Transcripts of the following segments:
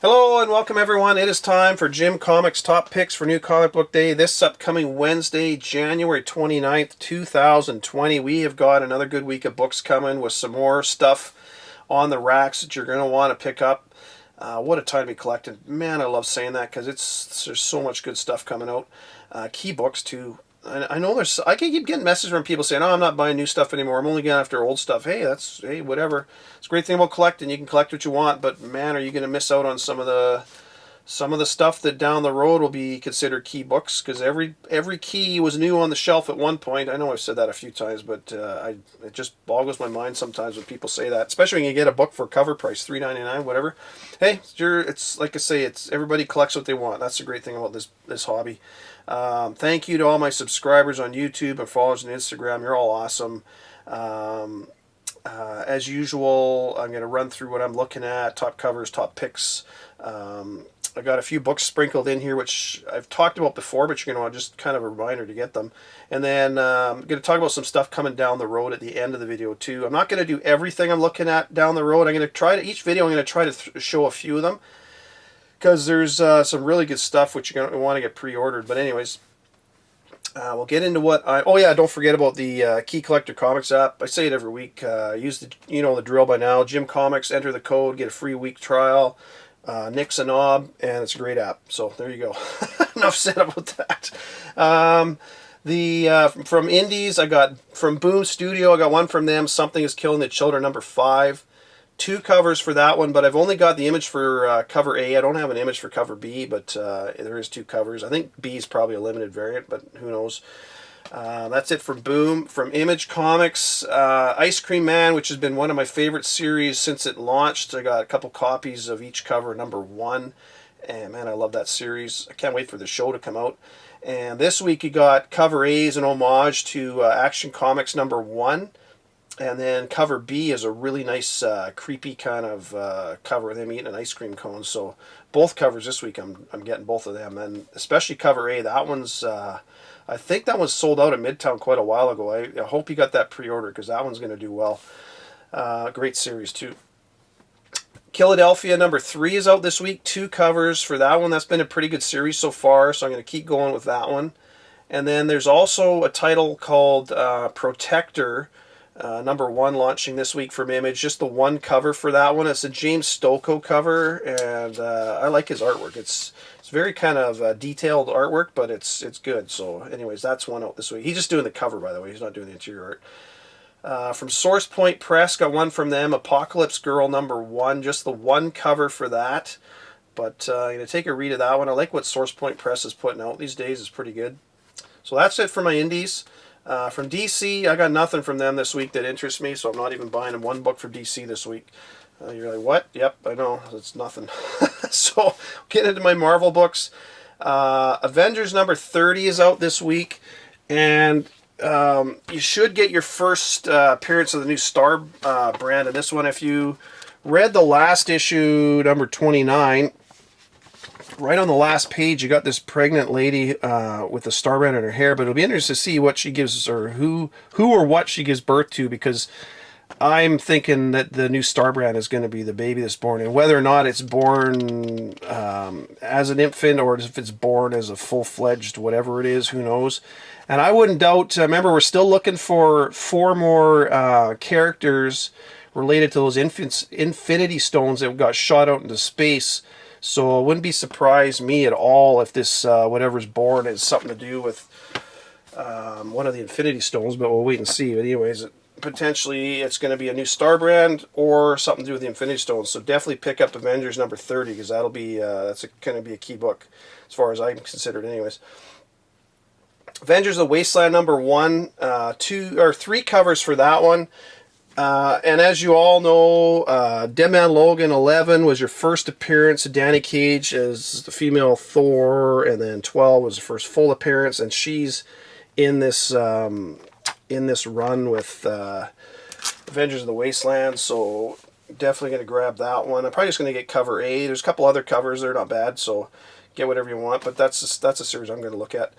Hello and welcome everyone. It is time for Jim Comics Top Picks for New Comic Book Day. This upcoming Wednesday, January 29th, 2020. We have got another good week of books coming with some more stuff on the racks that you're going to want to pick up. What a time to be collecting. Man, I love saying that because there's so much good stuff coming out. Key books too. I know I can keep getting messages from people saying, "Oh, I'm not buying new stuff anymore. I'm only going after old stuff." Hey, whatever. It's a great thing about collecting. You can collect what you want, but man, are you going to miss out on some of the stuff that down the road will be considered key books? Because every key was new on the shelf at one point. I know I've said that a few times, but it just boggles my mind sometimes when people say that. Especially when you get a book for cover price, $3.99, whatever. Hey, it's like I say, it's everybody collects what they want. That's the great thing about this hobby. Thank you to all my subscribers on YouTube and followers on Instagram. You're all awesome. As usual, I'm going to run through what I'm looking at, top covers, top picks. I got a few books sprinkled in here, which I've talked about before, but you're going to want just kind of a reminder to get them. And then I'm going to talk about some stuff coming down the road at the end of the video too. I'm not going to do everything I'm looking at down the road. I'm going to try to, each video I'm going to try to show a few of them, because there's some really good stuff which you're going to want to get pre-ordered. But anyways, we'll get into what oh yeah, don't forget about the Key Collector Comics app. I say it every week. Use the drill by now. Jim Comics, enter the code, get a free week trial. Nick's a knob, and it's a great app. So there you go. Enough said about that. From Indies, I got from Boom Studio. I got one from them. Something is Killing the Children, #5. 2 covers for that one, but I've only got the image for cover A. I don't have an image for cover B, but there is 2 covers. I think B is probably a limited variant, but who knows. That's it for Boom. From Image Comics, Ice Cream Man, which has been one of my favorite series since it launched. I got a couple copies of each cover, #1. And man, I love that series. I can't wait for the show to come out. And this week you got cover A as an homage to Action Comics #1. And then cover B is a really nice, creepy kind of cover of them eating an ice cream cone. So both covers this week, I'm getting both of them. And especially cover A, that one's, I think that one's sold out at Midtown quite a while ago. I hope you got that pre-order, because that one's going to do well. Great series too. Philadelphia #3 is out this week. 2 covers for that one. That's been a pretty good series so far, so I'm going to keep going with that one. And then there's also a title called Protector, #1, launching this week from Image. Just the one cover for that one. It's a James Stokoe cover, and I like his artwork. It's very kind of detailed artwork, but it's good. So anyways, that's one out this week. He's just doing the cover, by the way. He's not doing the interior art. From Source Point Press, got one from them, Apocalypse Girl #1. Just the one cover for that, but I'm going to take a read of that one. I like what Source Point Press is putting out these days. It's pretty good. So that's it for my indies. From DC, I got nothing from them this week that interests me, so I'm not even buying one book for DC this week. You're like, what? Yep, I know, it's nothing. So, getting into my Marvel books. Avengers #30 is out this week, and you should get your first appearance of the new Star brand in this one. If you read the last issue, #29, right on the last page, you got this pregnant lady with the star brand in her hair, but it'll be interesting to see what she gives, or who or what she gives birth to, because I'm thinking that the new star brand is going to be the baby that's born, and whether or not it's born as an infant or if it's born as a full-fledged whatever it is, who knows. And I wouldn't doubt, remember, we're still looking for 4 more characters related to those Infinity Stones that got shot out into space. So it wouldn't be surprised me at all if this whatever's born has something to do with one of the Infinity Stones, but we'll wait and see. But anyways, potentially it's going to be a new star brand or something to do with the Infinity Stones. So definitely pick up Avengers #30, because that'll be that's going to be a key book as far as I'm considered, anyways. Avengers: The Wasteland #1, 2 or 3 covers for that one. And as you all know, Dead Man Logan 11 was your first appearance of Danny Cage as the female Thor, and then 12 was the first full appearance, and she's in this run with Avengers of the Wasteland, so definitely going to grab that one. I'm probably just going to get cover A. There's a couple other covers, they're not bad, so get whatever you want, but that's a series I'm going to look at.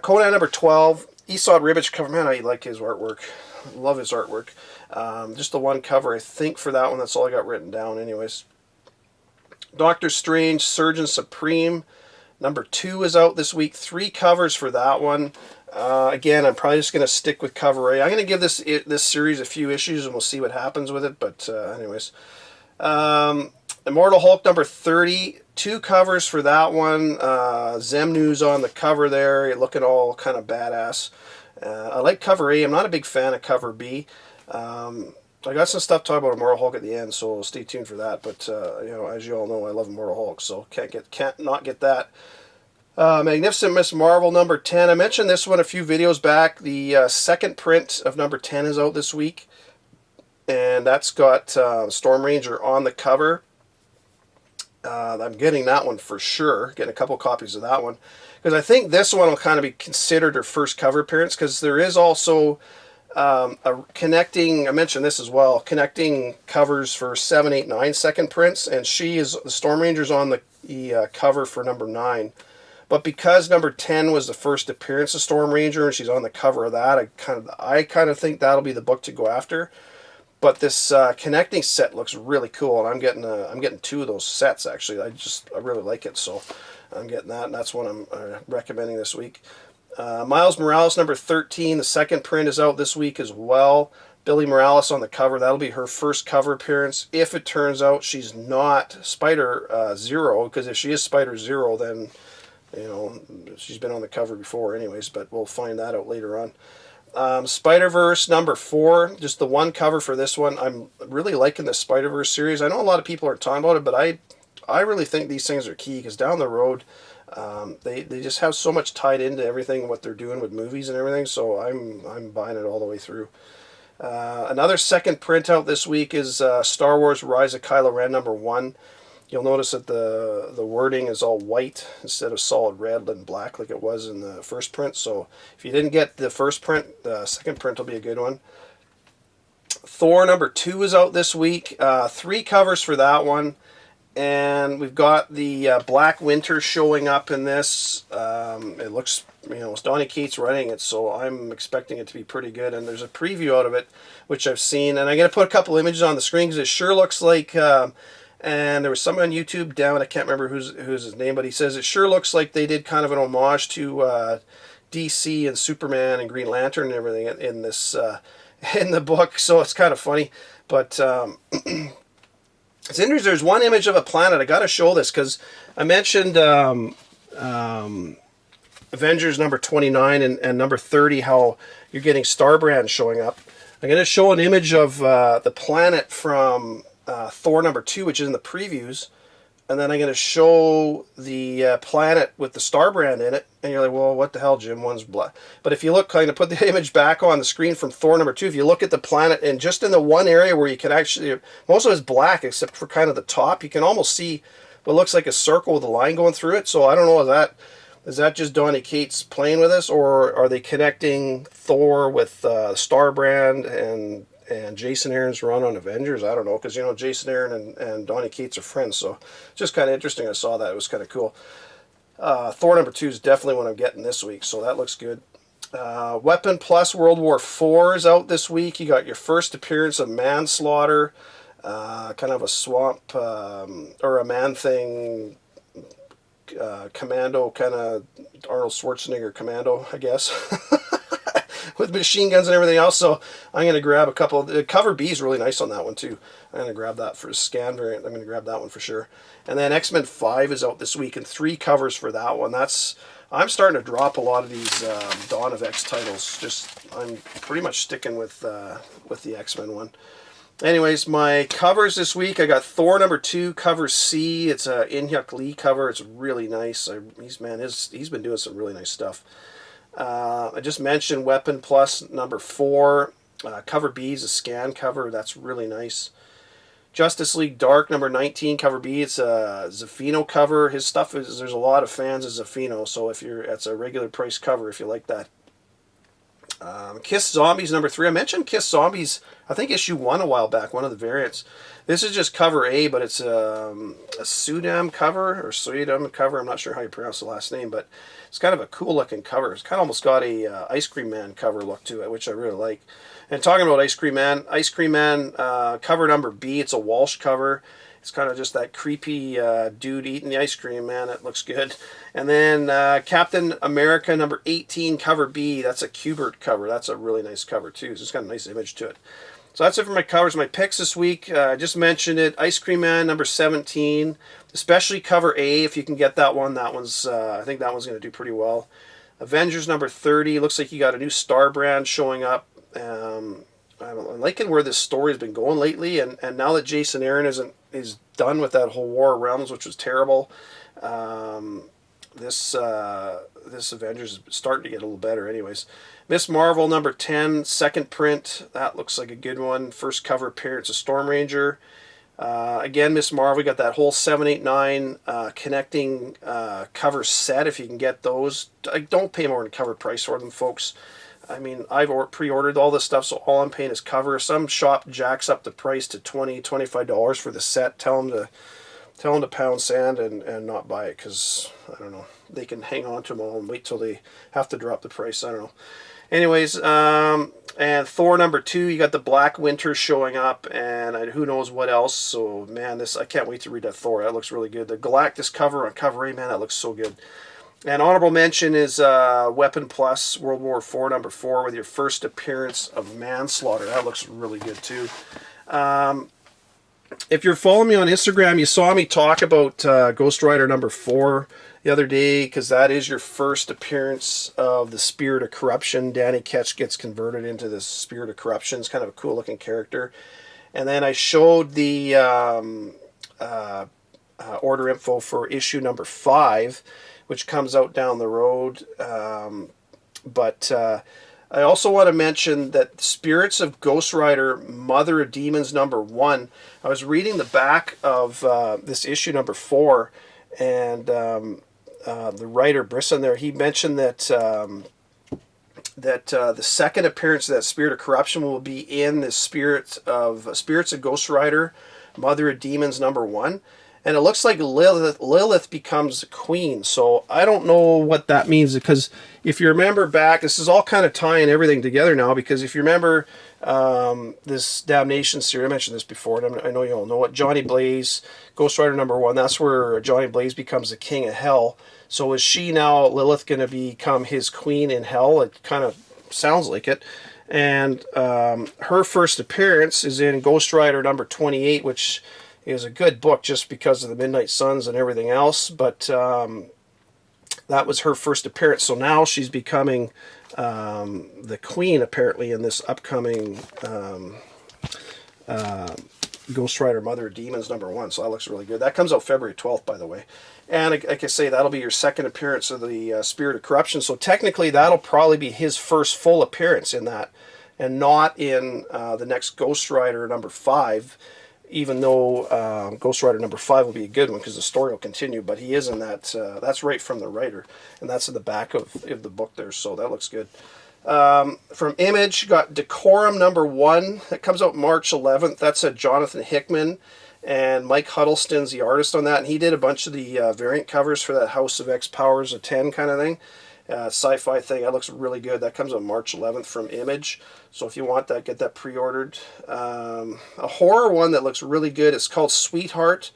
Conan #12, Esau Ribic cover. Man, I like his artwork. Love his artwork. Just the one cover, I think, for that one. That's all I got written down anyways. Doctor Strange, Surgeon Supreme, number 2 is out this week. 3 covers for that one. Again, I'm probably just going to stick with cover A. I'm going to give this series a few issues and we'll see what happens with it. But anyways, Immortal Hulk number 30, 2 covers for that one. Zemnu's on the cover there, looking all kind of badass. I like cover A. I'm not a big fan of cover B. I got some stuff to talk about Immortal Hulk at the end, so stay tuned for that. But you know, as you all know, I love Immortal Hulk, so can't not get that. Magnificent Miss Marvel number 10. I mentioned this one a few videos back. The second print of number 10 is out this week, and that's got Storm Ranger on the cover. I'm getting that one for sure. Getting a couple copies of that one because I think this one will kind of be considered her first cover appearance because there is also a connecting, I mentioned this as well, connecting covers for 7, 8, 9 second prints, and the Storm Ranger's on the cover for number 9. But because number 10 was the first appearance of Storm Ranger and she's on the cover of that, I kind of think that'll be the book to go after. But this connecting set looks really cool, and I'm getting 2 of those sets actually. I really like it, so I'm getting that, and that's what I'm recommending this week. Miles Morales number 13, the second print is out this week as well. Billy Morales on the cover. That'll be her first cover appearance. If it turns out she's not Spider Zero, because if she is Spider Zero, then you know she's been on the cover before, anyways. But we'll find that out later on. Spider-Verse number 4, just the one cover for this one. I'm really liking the Spider-Verse series. I know a lot of people aren't talking about it, but I really think these things are key because down the road, they just have so much tied into everything what they're doing with movies and everything. So I'm buying it all the way through. Another second print out this week is Star Wars Rise of Kylo Ren number 1. You'll notice that the wording is all white instead of solid red and black like it was in the first print. So if you didn't get the first print, the second print will be a good one. Thor number 2 is out this week. 3 covers for that one. And we've got the Black Winter showing up in this. It looks, you know, it's Donny Cates writing it, so I'm expecting it to be pretty good. And there's a preview out of it, which I've seen. And I'm going to put a couple images on the screen because it sure looks like... and there was someone on YouTube down, I can't remember who's his name, but he says it sure looks like they did kind of an homage to DC and Superman and Green Lantern and everything in this in the book. So it's kind of funny. But... it's interesting. There's one image of a planet. I got to show this because I mentioned Avengers number 29 and number 30, how you're getting Starbrand showing up. I'm going to show an image of the planet from Thor number 2, which is in the previews. And then I'm going to show the planet with the Starbrand in it. And you're like, well, what the hell, Jim? One's black. But if you look, kind of put the image back on the screen from Thor number 2, if you look at the planet, and just in the one area where you can actually, most of it's black except for kind of the top, you can almost see what looks like a circle with a line going through it. So I don't know, is that just Donny Cates playing with us, or are they connecting Thor with Starbrand and Jason Aaron's run on Avengers? I don't know, because, you know, Jason Aaron and Donny Cates are friends, so just kind of interesting. I saw that. It was kind of cool. Thor number 2 is definitely what I'm getting this week, so that looks good. Weapon Plus World War IV is out this week. You got your first appearance of Manslaughter, kind of a swamp, or a Man-Thing commando, kind of Arnold Schwarzenegger commando, I guess. With machine guns and everything else, so I'm going to grab a couple. The cover B is really nice on that one too. I'm going to grab that for a scan variant. I'm going to grab that one for sure. And then X-Men 5 is out this week, and 3 covers for that one. I'm starting to drop a lot of these Dawn of X titles. I'm pretty much sticking with the X-Men one. Anyways, my covers this week, I got Thor number 2, cover C. It's a In-Hyuk Lee cover. It's really nice. He's been doing some really nice stuff. I just mentioned Weapon Plus number 4. Cover B is a scan cover. That's really nice. Justice League Dark number 19, cover B. It's a Zafino cover. His stuff there's a lot of fans of Zafino, so it's a regular price cover if you like that. Kiss Zombies number 3. I mentioned Kiss Zombies, I think issue 1 a while back, one of the variants. This is just cover A, but it's a Sudam cover, or Sudam cover. I'm not sure how you pronounce the last name, but it's kind of a cool looking cover. It's kind of almost got a Ice Cream Man cover look to it, which I really like. And talking about Ice Cream Man cover number B, it's a Walsh cover. It's kind of just that creepy dude eating the ice cream, man. It looks good. And then Captain America number 18, cover B. That's a Kubert cover. That's a really nice cover, too. So it's got a nice image to it. So that's it for my covers. My picks this week, I just mentioned it. Ice Cream Man number 17, especially cover A. If you can get that one, I think that one's going to do pretty well. Avengers number 30, looks like you got a new Star brand showing up. I'm liking where this story has been going lately, and now that Jason Aaron is done with that whole War of Realms, which was terrible, this Avengers is starting to get a little better anyways. Miss Marvel number 10, second print. That looks like a good one. First cover appearance of Storm Ranger. Again, Miss Marvel, we got that whole 7, 8, 9 connecting cover set if you can get those. Don't pay more than cover price for them, folks. I mean, I've pre-ordered all this stuff, so all I'm paying is cover. Some shop jacks up the price to $20, $25 for the set. Tell them to pound sand and not buy it, because, I don't know, they can hang on to them all and wait till they have to drop the price. I don't know. Anyways, and Thor number 2, you got the Black Winter showing up, and who knows what else. So, man, I can't wait to read that Thor. That looks really good. The Galactus cover on cover A, man, that looks so good. And honorable mention is Weapon Plus, World War IV number 4, with your first appearance of Manslaughter. That looks really good, too. If you're following me on Instagram, you saw me talk about Ghost Rider number 4 the other day, because that is your first appearance of the Spirit of Corruption. Danny Ketch gets converted into the Spirit of Corruption. It's kind of a cool looking character. And then I showed the order info for issue number 5, which comes out down the road. But I also want to mention that Spirits of Ghost Rider Mother of Demons number 1. I was reading the back of this issue number 4, and the writer Brisson there, he mentioned that the second appearance of that Spirit of Corruption will be in the Spirits of Ghost Rider Mother of Demons number 1. And it looks like Lilith becomes queen. So I don't know what that means, because if you remember back, this is all kind of tying everything together now, because if you remember this Damnation series, I mentioned this before, and I know you all know it, Johnny Blaze, Ghost Rider number 1, that's where Johnny Blaze becomes the king of hell. So is she now, Lilith, going to become his queen in hell? It kind of sounds like it. And her first appearance is in Ghost Rider number 28, which is a good book just because of the Midnight Suns and everything else, but that was her first appearance. So now she's becoming the queen, apparently, in this upcoming Ghost Rider Mother of Demons number 1. So that looks really good. That comes out February 12th, by the way. And like I say, that'll be your second appearance of the Spirit of Corruption. So technically, that'll probably be his first full appearance in that, and not in the next Ghost Rider number 5. Even though Ghost Rider number 5 will be a good one, because the story will continue, but he is in that. That's right from the writer, and that's in the back of the book there, so that looks good. From Image, got Decorum number 1. That comes out March 11th. That's a Jonathan Hickman, and Mike Huddleston's the artist on that, and he did a bunch of the variant covers for that House of X Powers of 10 kind of thing. Sci-fi thing. That looks really good. That comes on March 11th from Image. So if you want that, get that pre-ordered. A horror one that looks really good. It's called Sweetheart.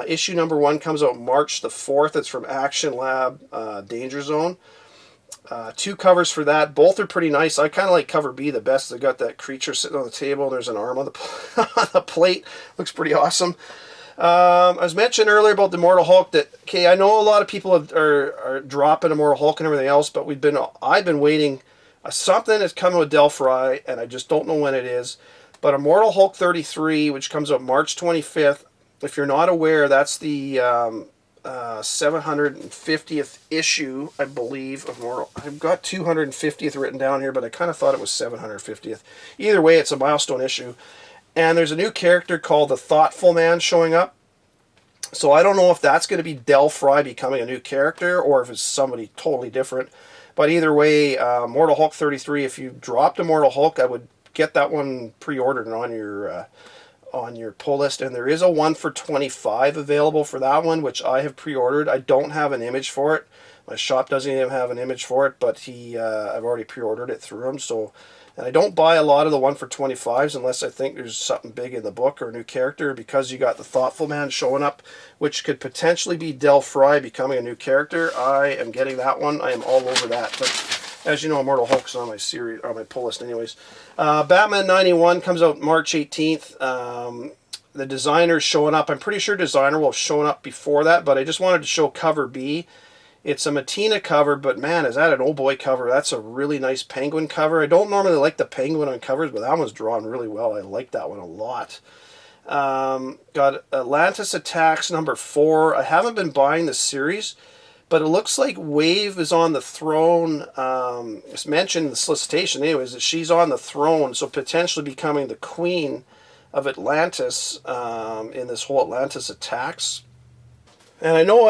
Issue number 1 comes out March the 4th. It's from Action Lab Danger Zone. 2 covers for that. Both are pretty nice. I kind of like cover B the best. They got that creature sitting on the table. There's an arm on the, on the plate. Looks pretty awesome. I was mentioning earlier about the Immortal Hulk that, okay, I know a lot of people are dropping Immortal Hulk and everything else, but I've been waiting. Something is coming with Del Fry, and I just don't know when it is. But Immortal Hulk 33, which comes out March 25th, if you're not aware, that's the 750th issue, I believe, of Immortal. I've got 250th written down here, but I kind of thought it was 750th. Either way, it's a milestone issue. And there's a new character called the Thoughtful Man showing up. So I don't know if that's going to be Del Fry becoming a new character, or if it's somebody totally different. But either way, Immortal Hulk 33, if you dropped Immortal Hulk, I would get that one pre-ordered and on your pull list. And there is a 1 for $25 available for that one, which I have pre-ordered. I don't have an image for it. My shop doesn't even have an image for it, but I've already pre-ordered it through him. So And I don't buy a lot of the 1 for 25s unless I think there's something big in the book or a new character, because you got the Thoughtful Man showing up, which could potentially be Del Fry becoming a new character. I am getting that one. I am all over that. But as you know, Immortal Hulk's on my series, or my pull list anyways. Batman 91 comes out March 18th. The designer's showing up. I'm pretty sure designer will have shown up before that, but I just wanted to show cover B. It's a Matina cover, but man, is that an old boy cover. That's a really nice penguin cover. I don't normally like the penguin on covers, but that one's drawn really well. I like that one a lot. Got Atlantis Attacks number 4. I haven't been buying the series, but it looks like Wave is on the throne. It's mentioned in the solicitation anyways that she's on the throne, so potentially becoming the queen of Atlantis in this whole Atlantis Attacks. And I know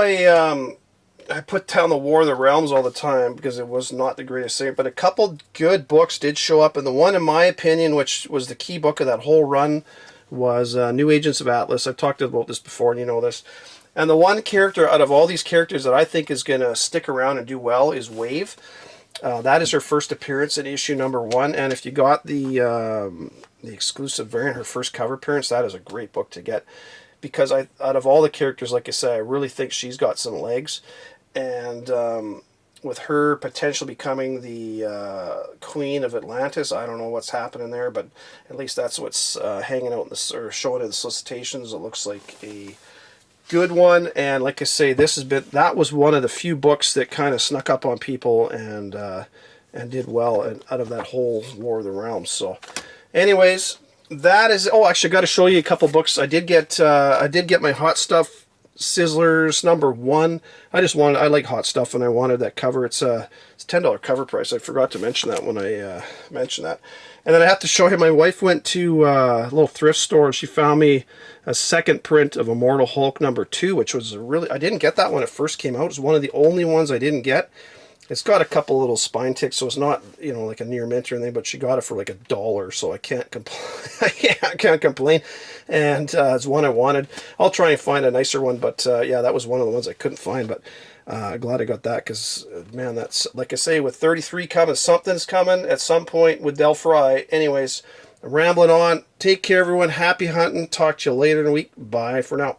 I put down the War of the Realms all the time because it was not the greatest thing, but a couple good books did show up, and the one, in my opinion, which was the key book of that whole run, was New Agents of Atlas. I've talked about this before, and you know this. And the one character out of all these characters that I think is going to stick around and do well is Wave. That is her first appearance in issue number 1, and if you got the exclusive variant, her first cover appearance, that is a great book to get, because out of all the characters, like I said, I really think she's got some legs. And with her potentially becoming the queen of Atlantis, I don't know what's happening there, but at least that's what's hanging out in this, or showing in the solicitations. It looks like a good one, and like I say, that was one of the few books that kind of snuck up on people and did well out of that whole War of the Realms. So, anyways, that is. Oh, actually, I got to show you a couple books. I did get my Hot Stuff Sizzlers number 1. I like Hot Stuff, and I wanted that cover. It's $10 cover price. I forgot to mention that when I mentioned that. And then I have to show you, my wife went to a little thrift store and she found me a second print of Immortal Hulk number 2, which was I didn't get that when it first came out. It was one of the only ones I didn't get. It's got a couple little spine ticks, so it's not, like a near mint or anything, but she got it for like $1, so I can't complain. I can't complain. And it's one I wanted. I'll try and find a nicer one, but yeah, that was one of the ones I couldn't find, but glad I got that, because, man, that's, like I say, with 33 coming, something's coming at some point with Del Fry. Anyways, I'm rambling on. Take care, everyone. Happy hunting. Talk to you later in the week. Bye for now.